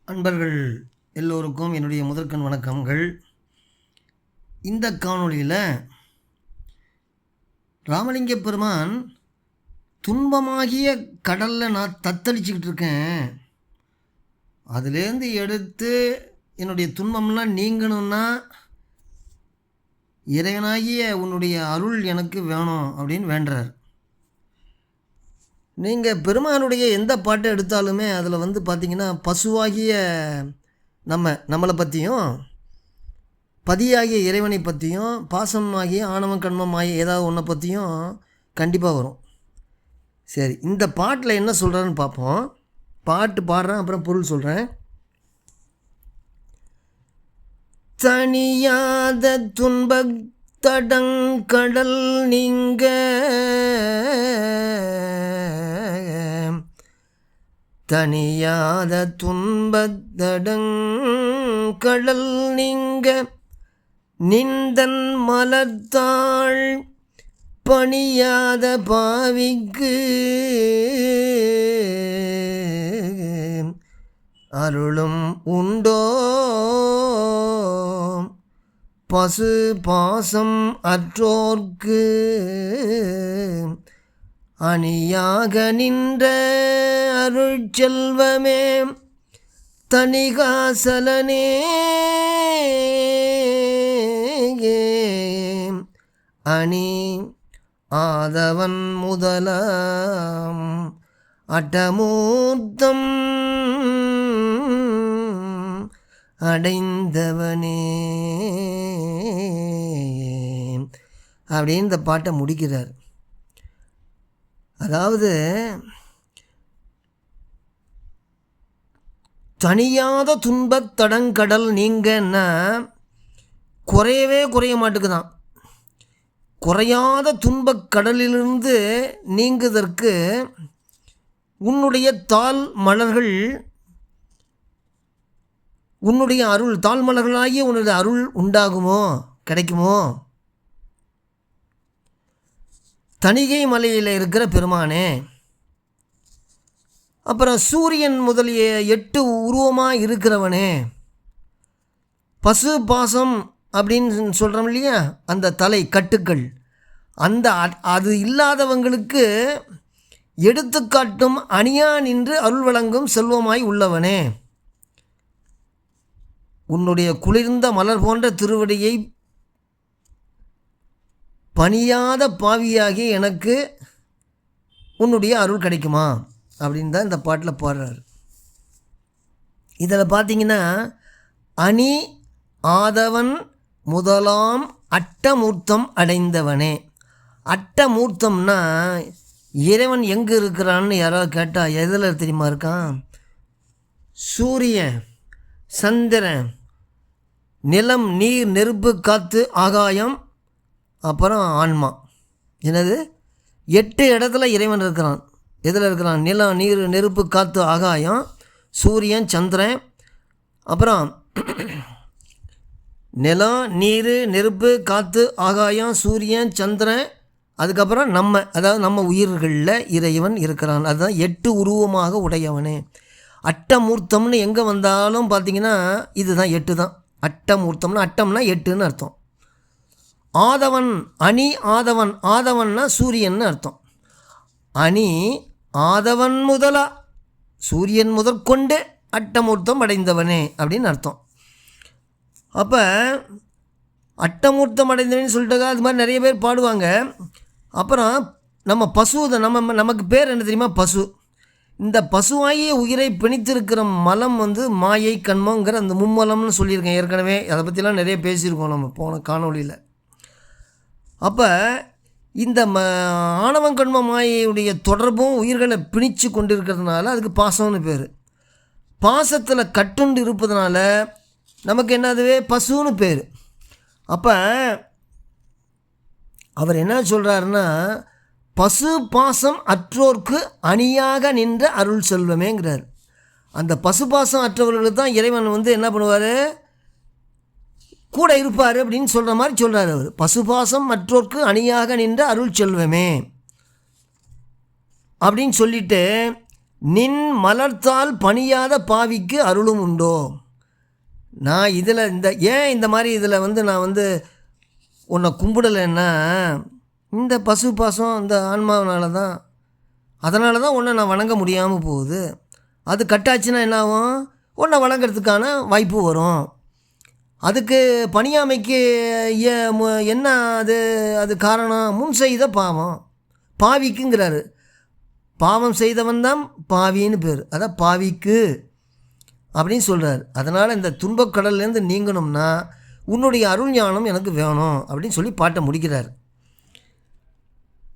அன்பர்கள் எல்லோருக்கும் என்னுடைய முதற்கண் வணக்கங்கள். இந்த காணொளியில் ராமலிங்க பெருமான் துன்பமாகிய கடலில் நான் தத்தளிச்சுக்கிட்டு இருக்கேன், அதுலேருந்து எடுத்து என்னுடைய துன்பம்லாம் நீங்கணும்னா இறைவனாகிய உன்னுடைய அருள் எனக்கு வேணும் அப்படின்னு வேண்டுறார். நீங்கள் பெருமானுடைய எந்த பாட்டை எடுத்தாலுமே அதில் பார்த்திங்கன்னா பசுவாகிய நம்மளை பற்றியும் பதியாகிய இறைவனை பற்றியும் பாசமாகிய ஆணவம் கண்மம் ஆகிய ஏதாவது ஒன்றை பற்றியும் கண்டிப்பாக வரும். சரி, இந்த பாட்டில் என்ன சொல்கிறான்னு பார்ப்போம். பாட்டு பாடுறேன், அப்புறம் பொருள் சொல்கிறேன். தனியாத துன்பத் தடங்கடல் நீங்க தனியாத துன்பத்தடங்கடல் நீங்க நிந்தன் மலர்த்தாள் பணியாத பாவிக்கு அருளும் உண்டோ பசு பாசம் அற்றோர்க்கு அணியாக நின்ற அருட்செல்வமே தணிகாசலனே அணி ஆதவன் முதலாம் அட்டமூர்த்தம் அடைந்தவனே அப்படின்னு இந்த பாட்டை முடிக்கிறார். அதாவது தனியாத துன்பத் தடங்கடல் நீங்கன்னா குறையவே குறைய மாட்டுக்குதான். குறையாத துன்பக் கடலிலிருந்து நீங்குவதற்கு உன்னுடைய தாள் மலர்கள், உன்னுடைய அருள், தாள் மலர்களாகிய உன்னுடைய அருள் உண்டாகுமோ, கிடைக்குமோ? தணிகை மலையில் இருக்கிற பெருமானே, அப்புறம் சூரியன் முதலிய 8 உருவமாக இருக்கிறவனே, பசு பாசம் அப்படின்னு சொல்கிறோம் இல்லையா, அந்த தலை கட்டுக்கள், அது இல்லாதவங்களுக்கு எடுத்துக்காட்டும் அணியா நின்று அருள் வழங்கும் செல்வமாய் உள்ளவனே, உன்னுடைய குளிர்ந்த மலர் போன்ற திருவடியை பணியாத பாவியாகி எனக்கு உன்னுடைய அருள் கிடைக்குமா அப்படின்னு தான் இந்த பாட்டில் பாடுறார். இதில் பார்த்தீங்கன்னா அணி ஆதவன் முதலாம் அட்டமூர்த்தம் அடைந்தவனே. அட்டமூர்த்தம்னா இறைவன் எங்கே இருக்கிறான்னு யாராவது கேட்டால் எதில் தெரியுமா இருக்கான்? சூரியன், சந்திரன், நிலம், நீர், நெருப்பு, காற்று, ஆகாயம், அப்புறம் ஆன்மா. என்னது 8 இடத்துல இறைவன் இருக்கிறான். எதில் இருக்கிறான்? நிலம், நீர், நெருப்பு, காற்று, ஆகாயம், சூரியன், சந்திரன், அப்புறம் நிலம், நீர், நெருப்பு, காற்று, ஆகாயம், சூரியன், சந்திரன், அதுக்கப்புறம் அதாவது நம்ம உயிர்களில் இறைவன் இருக்கிறான். அதுதான் 8 உருவமாக உடையவனே. அட்டமூர்த்தம்னு எங்கே வந்தாலும் பார்த்திங்கன்னா இதுதான் 8 தான். அட்டமூர்த்தம்னா அட்டம்னா 8ன்னு அர்த்தம். ஆதவன், அணி ஆதவன், ஆதவன்னா சூரியன்னு அர்த்தம். அணி ஆதவன் முதலா, சூரியன் முதற்கொண்டு அட்டமூர்த்தம் அடைந்தவனே அப்படின்னு அர்த்தம். அப்போ அட்டமூர்த்தம் அடைந்தவனு சொல்லிட்டு அது மாதிரி நிறைய பேர் பாடுவாங்க. அப்புறம் நம்ம பசு, நமக்கு பேர் என்ன தெரியுமா? பசு. இந்த பசுவாகிய உயிரை பிணித்திருக்கிற மலம் மாயை கண்மங்கிற அந்த மும்மலம்னு சொல்லியிருக்கேன் ஏற்கனவே. அதை பற்றிலாம் நிறைய பேசியிருக்கோம் நம்ம போன காணொளியில். அப்போ இந்த ஆணவம் கண்ம மாயையுடைய தொடர்பும் உயிர்களை பிணிச்சு கொண்டு இருக்கிறதுனால அதுக்கு பாசம்னு பேர். பாசத்தில் கட்டுண்டு இருப்பதுனால நமக்கு என்னதுவே பசுன்னு பேர். அப்போ அவர் என்ன சொல்கிறாருன்னா, பசு பாசம் அற்றோர்க்கு அணியாக நின்ற அருள் செல்வமேங்கிறார். அந்த பசு பாசம் அற்றவர்களுக்கு தான் இறைவன் என்ன பண்ணுவார்? கூட இருப்பார் அப்படின்னு சொல்கிற மாதிரி சொல்கிறார் அவர். பசுபாசம் மற்றோர்க்கு அணியாக நின்ற அருள் செல்வமே அப்படின்னு சொல்லிட்டு நின் மலர்த்தால் பணியாத பாவிக்கு அருளும் உண்டோ. நான் இதில் இந்த மாதிரி இதில் நான் உன்னை கும்பிடலைன்னா இந்த பசு பாசம் இந்த ஆன்மாவனால தான், அதனால தான் உன்னை நான் வணங்க முடியாமல் போகுது. அது கட்டாச்சுன்னா என்ன ஆகும், உன்னை வணங்கிறதுக்கான வாய்ப்பு வரும். அதுக்கு பணியாமைக்கு என்ன அது காரணம், முன் செய்த பாவம். பாவிக்குங்கிறாரு, பாவம் செய்தவன் தான் பாவின்னு பேர், அதான் பாவிக்கு அப்படின்னு சொல்கிறார். அதனால் இந்த துன்பக்கடல்லேருந்து நீங்கணும்னா உன்னுடைய அருள் ஞானம் எனக்கு வேணும் அப்படின்னு சொல்லி பாட்டை முடிக்கிறார்.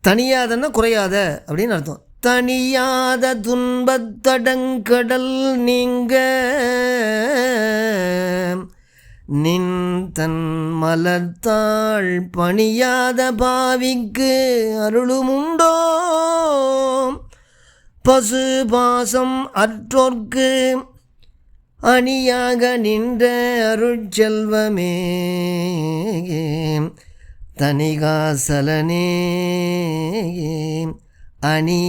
தனியாதன்னா குறையாத அப்படின்னு அர்த்தம். தனியாத துன்பத்தடங்கடல் நீங்க நின் தன் மலர்த்தாள் பணியாத பாவிக்கு அருளுமுண்டோ. பசு பாசம் அற்றோர்க்கு அணியாக நின்ற அருட்செல்வமே தனிகாசலனே அணி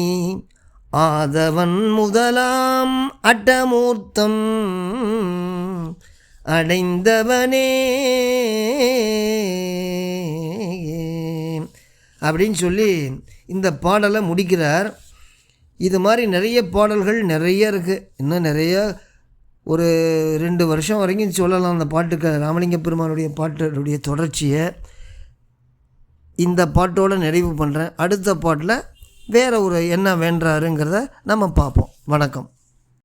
ஆதவன் முதலாம் அட்டமூர்த்தம் அடைந்தவனே அப்படின்னு சொல்லி இந்த பாடலை முடிக்கிறார். இது மாதிரி நிறைய பாடல்கள் நிறைய இருக்குது. இன்னும் நிறைய ஒரு 2 வருஷம் வரைக்கும் சொல்லலாம் அந்த பாட்டுக்கு. ராமலிங்க பெருமானுடைய பாட்டுடைய தொடர்ச்சியை இந்த பாட்டோடு நிறைவு பண்ணுறேன். அடுத்த பாட்டில் வேறு ஒரு என்ன வேண்டாருங்கிறத நம்ம பார்ப்போம். வணக்கம்.